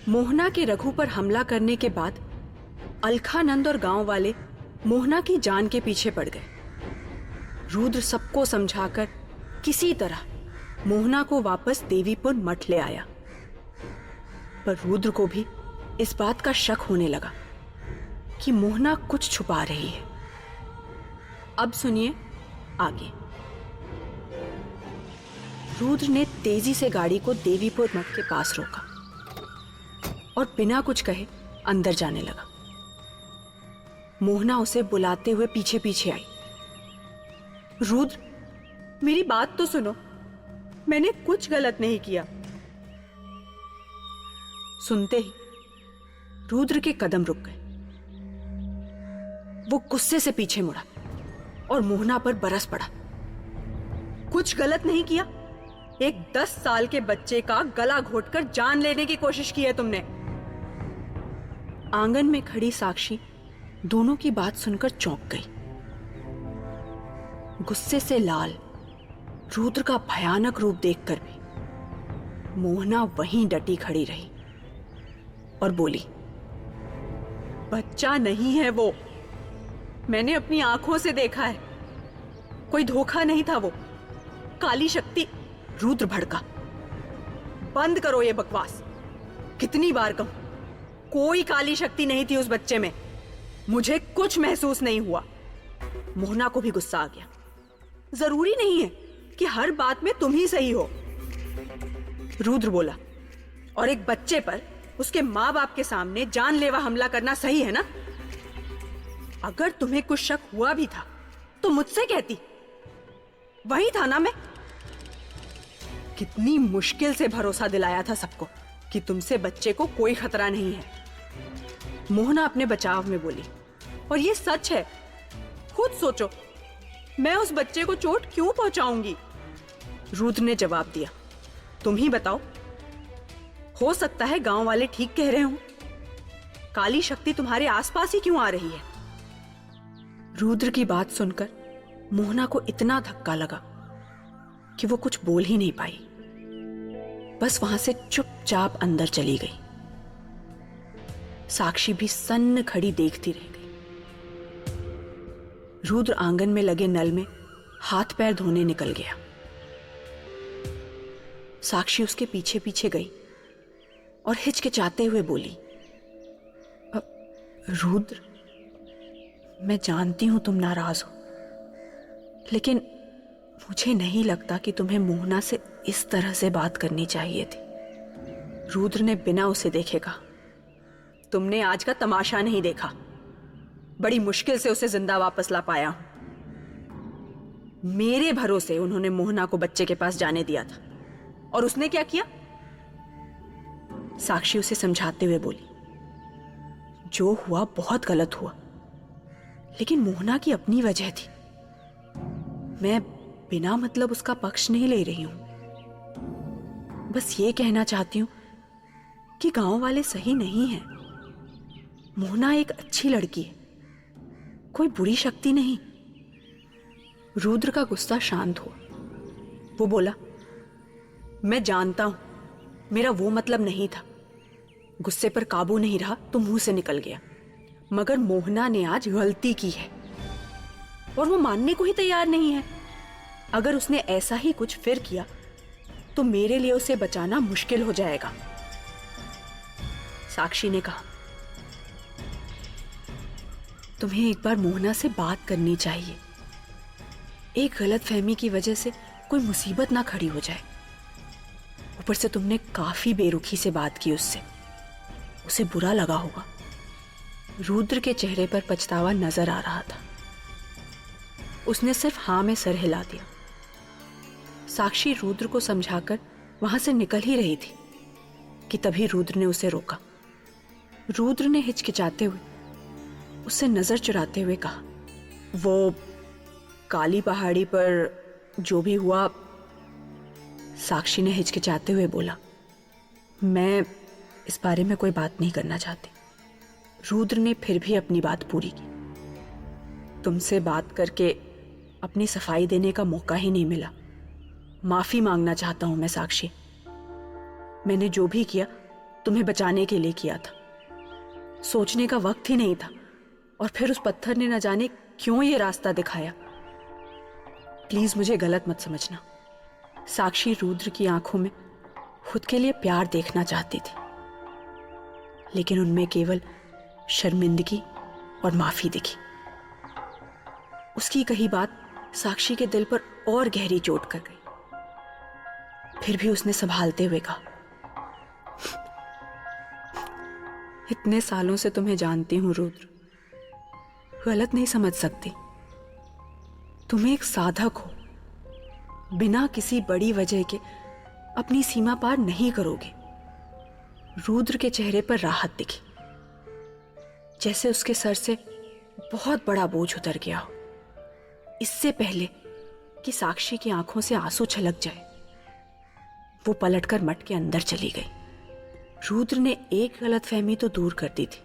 मोहना के रघु पर हमला करने के बाद अलखानंद और गांव वाले मोहना की जान के पीछे पड़ गए। रुद्र सबको समझाकर किसी तरह मोहना को वापस देवीपुर मठ ले आया, पर रुद्र को भी इस बात का शक होने लगा कि मोहना कुछ छुपा रही है। अब सुनिए आगे। रुद्र ने तेजी से गाड़ी को देवीपुर मठ के पास रोका और बिना कुछ कहे अंदर जाने लगा। मोहना उसे बुलाते हुए पीछे पीछे आई। रुद्र, मेरी बात तो सुनो, मैंने कुछ गलत नहीं किया। सुनते ही रुद्र के कदम रुक गए। वो गुस्से से पीछे मुड़ा और मोहना पर बरस पड़ा। कुछ गलत नहीं किया? एक 10 साल के बच्चे का गला घोटकर जान लेने की कोशिश की है तुमने। आंगन में खड़ी साक्षी दोनों की बात सुनकर चौंक गई। गुस्से से लाल रुद्र का भयानक रूप देखकर भी मोहना वहीं डटी खड़ी रही और बोली, बच्चा नहीं है वो, मैंने अपनी आंखों से देखा है, कोई धोखा नहीं था वो, काली शक्ति। रुद्र भड़का, बंद करो ये बकवास। कितनी बार कहूं, कोई काली शक्ति नहीं थी उस बच्चे में, मुझे कुछ महसूस नहीं हुआ। मोहना को भी गुस्सा आ गया। जरूरी नहीं है कि हर बात में तुम ही सही हो, रुद्र बोला। और एक बच्चे पर उसके माँ बाप के सामने जानलेवा हमला करना सही है ना? अगर तुम्हें कुछ शक हुआ भी था तो मुझसे कहती, वही था ना मैं। कितनी मुश्किल से भरोसा दिलाया था सबको कि तुमसे बच्चे को कोई खतरा नहीं है। मोहना अपने बचाव में बोली, और ये सच है। खुद सोचो, मैं उस बच्चे को चोट क्यों पहुंचाऊंगी? रुद्र ने जवाब दिया, तुम ही बताओ। हो सकता है गांव वाले ठीक कह रहे हो, काली शक्ति तुम्हारे आसपास ही क्यों आ रही है? रुद्र की बात सुनकर मोहना को इतना धक्का लगा कि वो कुछ बोल ही नहीं पाई, बस वहां से चुपचाप अंदर चली गई। साक्षी भी सन्न खड़ी देखती रह गई। रुद्र आंगन में लगे नल में हाथ पैर धोने निकल गया। साक्षी उसके पीछे पीछे गई और हिचकिचाते हुए बोली, रुद्र, मैं जानती हूं तुम नाराज हो, लेकिन मुझे नहीं लगता कि तुम्हें मोहना से इस तरह से बात करनी चाहिए थी। रुद्र ने बिना उसे देखे कहा, तुमने आज का तमाशा नहीं देखा, बड़ी मुश्किल से उसे जिंदा वापस ला पाया हूं। मेरे भरोसे उन्होंने मोहना को बच्चे के पास जाने दिया था, और उसने क्या किया? साक्षी उसे समझाते हुए बोली, जो हुआ बहुत गलत हुआ, लेकिन मोहना की अपनी वजह थी। मैं बिना मतलब उसका पक्ष नहीं ले रही हूं, बस ये कहना चाहती हूं कि गांव वाले सही नहीं हैं। मोहना एक अच्छी लड़की है, कोई बुरी शक्ति नहीं। रुद्र का गुस्सा शांत हुआ। वो बोला, मैं जानता हूं मेरा वो मतलब नहीं था, गुस्से पर काबू नहीं रहा तो मुंह से निकल गया, मगर मोहना ने आज गलती की है और वो मानने को ही तैयार नहीं है। अगर उसने ऐसा ही कुछ फिर किया तो मेरे लिए उसे बचाना मुश्किल हो जाएगा। साक्षी ने कहा, तुम्हें एक बार मोहना से बात करनी चाहिए, एक गलतफहमी की वजह से कोई मुसीबत ना खड़ी हो जाए। ऊपर से तुमने काफी बेरुखी से बात की उससे, उसे बुरा लगा होगा। रुद्र के चेहरे पर पछतावा नजर आ रहा था। उसने सिर्फ हां में सर हिला दिया। साक्षी रुद्र को समझाकर वहां से निकल ही रही थी कि तभी रुद्र ने उसे रोका। रुद्र ने हिचकिचाते हुए उससे नजर चुराते हुए कहा, वो काली पहाड़ी पर जो भी हुआ। साक्षी ने हिचकिचाते हुए बोला, मैं इस बारे में कोई बात नहीं करना चाहती। रुद्र ने फिर भी अपनी बात पूरी की, तुमसे बात करके अपनी सफाई देने का मौका ही नहीं मिला। माफी मांगना चाहता हूं मैं साक्षी, मैंने जो भी किया तुम्हें बचाने के लिए किया था। सोचने का वक्त ही नहीं था, और फिर उस पत्थर ने न जाने क्यों ये रास्ता दिखाया। प्लीज मुझे गलत मत समझना। साक्षी रुद्र की आंखों में खुद के लिए प्यार देखना चाहती थी, लेकिन उनमें केवल शर्मिंदगी और माफी दिखी। उसकी कही बात साक्षी के दिल पर और गहरी चोट कर गई। फिर भी उसने संभालते हुए कहा, इतने सालों से तुम्हें जानती हूं रुद्र, गलत नहीं समझ सकती। तुम एक साधक हो, बिना किसी बड़ी वजह के अपनी सीमा पार नहीं करोगे। रुद्र के चेहरे पर राहत दिखी, जैसे उसके सर से बहुत बड़ा बोझ उतर गया हो। इससे पहले कि साक्षी की आंखों से आंसू छलक जाए, वो पलटकर मठ के अंदर चली गई। रुद्र ने एक गलतफहमी तो दूर कर दी थी,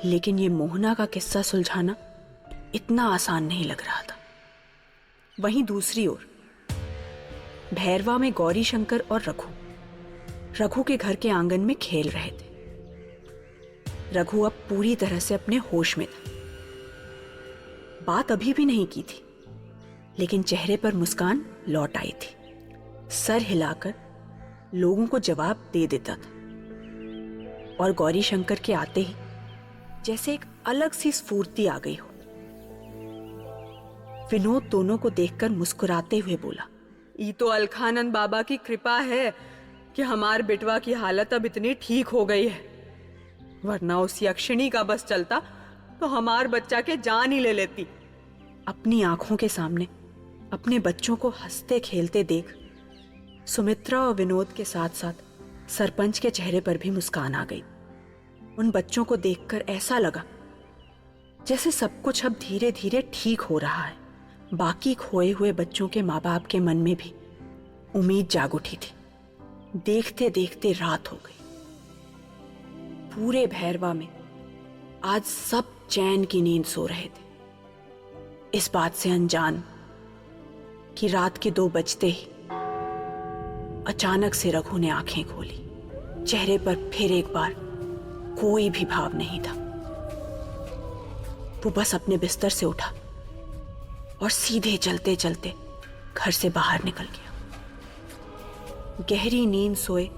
लेकिन ये मोहना का किस्सा सुलझाना इतना आसान नहीं लग रहा था। वहीं दूसरी ओर भैरवा में गौरी शंकर और रघु के घर के आंगन में खेल रहे थे। रघु अब पूरी तरह से अपने होश में था। बात अभी भी नहीं की थी, लेकिन चेहरे पर मुस्कान लौट आई थी। सर हिलाकर लोगों को जवाब दे देता था, और गौरी शंकर के आते ही जैसे एक अलग सी स्फूर्ति आ गई हो। विनोद दोनों को देखकर मुस्कुराते हुए बोला, ये तो अलखानंद बाबा की कृपा है कि हमार बेटवा की हालत अब इतनी ठीक हो गई है, वरना उस यक्षिणी का बस चलता तो हमार बच्चा के जान ही ले लेती। अपनी आंखों के सामने अपने बच्चों को हंसते खेलते देख सुमित्रा और विनोद के साथ साथ सरपंच के चेहरे पर भी मुस्कान आ गई। उन बच्चों को देखकर ऐसा लगा जैसे सब कुछ अब धीरे धीरे ठीक हो रहा है। बाकी खोए हुए बच्चों के माँ बाप के मन में भी उम्मीद जाग उठी थी। देखते देखते रात हो गई। पूरे भैरवा में आज सब चैन की नींद सो रहे थे, इस बात से अनजान कि रात के 2 बजते ही अचानक से रघु ने आंखें खोली। चेहरे पर फिर एक बार कोई भी भाव नहीं था। वो बस अपने बिस्तर से उठा और सीधे चलते चलते घर से बाहर निकल गया। गहरी नींद सोए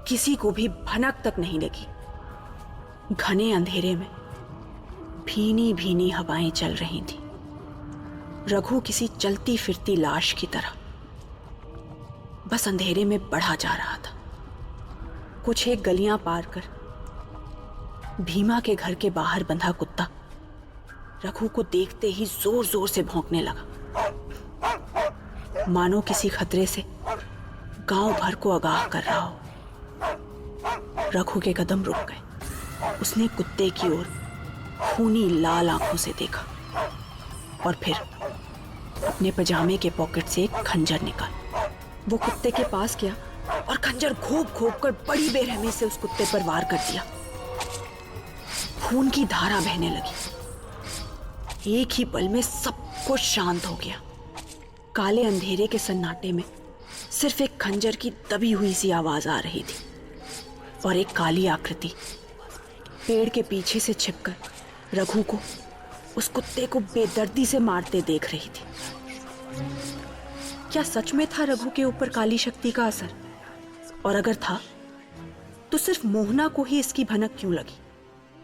किसी को भी भनक तक नहीं लगी। घने अंधेरे में भीनी भीनी हवाएं चल रही थी। रघु किसी चलती फिरती लाश की तरह बस अंधेरे में बढ़ा जा रहा था। कुछ एक गलियां पार कर भीमा के घर के बाहर बंधा कुत्ता रघु को देखते ही जोर जोर से भौंकने लगा, मानो किसी खतरे से गांव भर को आगाह कर रहा हो। रघु के कदम रुक गए। उसने कुत्ते की ओर खूनी लाल आंखों से देखा और फिर अपने पजामे के पॉकेट से एक खंजर निकाल। वो कुत्ते के पास गया और खंजर घोंप घोंप कर बड़ी बेरहमी से उस कुत्ते पर वार कर दिया। खून की धारा बहने लगी। एक ही पल में सब कुछ शांत हो गया। काले अंधेरे के सन्नाटे में सिर्फ एक खंजर की दबी हुई सी आवाज आ रही थी और एक काली आकृति पेड़ के पीछे से छिपकर रघु को, उस कुत्ते को बेदर्दी से मारते देख रही थी। क्या सच में था रघु के ऊपर काली शक्ति का असर? और अगर था तो सिर्फ मोहना को ही इसकी भनक क्यों लगी?